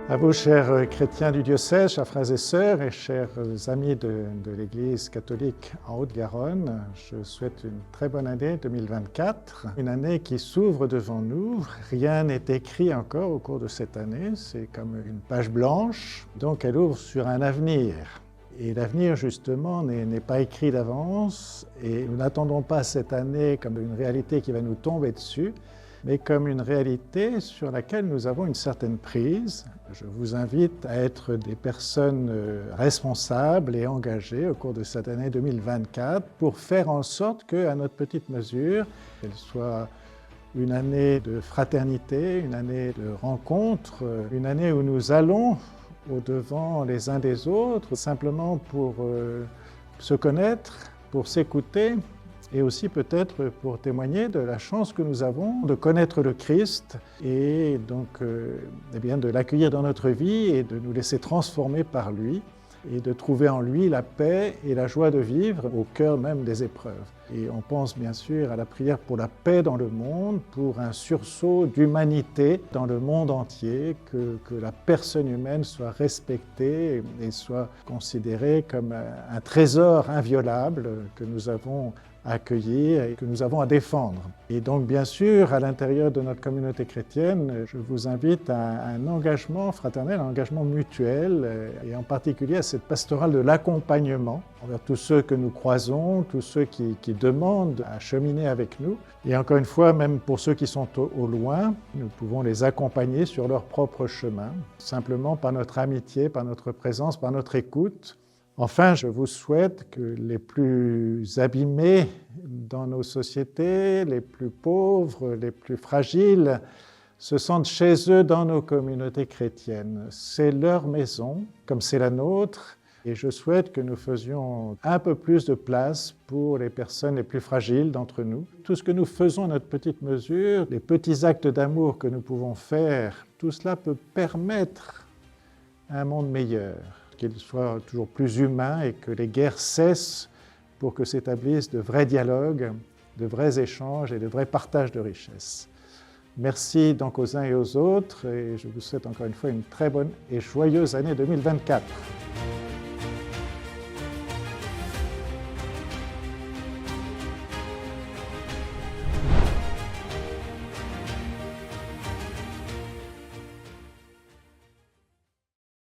À vous, chers chrétiens du diocèse, chers frères et sœurs et chers amis de l'Église catholique en Haute-Garonne, je souhaite une très bonne année 2024, une année qui s'ouvre devant nous. Rien n'est écrit encore au cours de cette année, c'est comme une page blanche, donc elle ouvre sur un avenir. Et l'avenir, justement, n'est pas écrit d'avance et nous n'attendons pas cette année comme une réalité qui va nous tomber dessus, mais comme une réalité sur laquelle nous avons une certaine prise. Je vous invite à être des personnes responsables et engagées au cours de cette année 2024 pour faire en sorte qu'à notre petite mesure, qu'elle soit une année de fraternité, une année de rencontre, une année où nous allons au-devant les uns des autres, simplement pour se connaître, pour s'écouter, et aussi peut-être pour témoigner de la chance que nous avons de connaître le Christ et donc de l'accueillir dans notre vie et de nous laisser transformer par lui et de trouver en lui la paix et la joie de vivre au cœur même des épreuves. Et on pense bien sûr à la prière pour la paix dans le monde, pour un sursaut d'humanité dans le monde entier, que la personne humaine soit respectée et soit considérée comme un trésor inviolable que nous avons à accueillir et que nous avons à défendre. Et donc bien sûr, à l'intérieur de notre communauté chrétienne, je vous invite à un engagement fraternel, un engagement mutuel, et en particulier à cette pastorale de l'accompagnement envers tous ceux que nous croisons, tous ceux qui demandent à cheminer avec nous. Et encore une fois, même pour ceux qui sont au loin, nous pouvons les accompagner sur leur propre chemin, simplement par notre amitié, par notre présence, par notre écoute. Enfin, je vous souhaite que les plus abîmés dans nos sociétés, les plus pauvres, les plus fragiles, se sentent chez eux dans nos communautés chrétiennes. C'est leur maison, comme c'est la nôtre, et je souhaite que nous faisions un peu plus de place pour les personnes les plus fragiles d'entre nous. Tout ce que nous faisons à notre petite mesure, les petits actes d'amour que nous pouvons faire, tout cela peut permettre un monde meilleur, qu'il soit toujours plus humain et que les guerres cessent pour que s'établissent de vrais dialogues, de vrais échanges et de vrais partages de richesses. Merci donc aux uns et aux autres et je vous souhaite encore une fois une très bonne et joyeuse année 2024.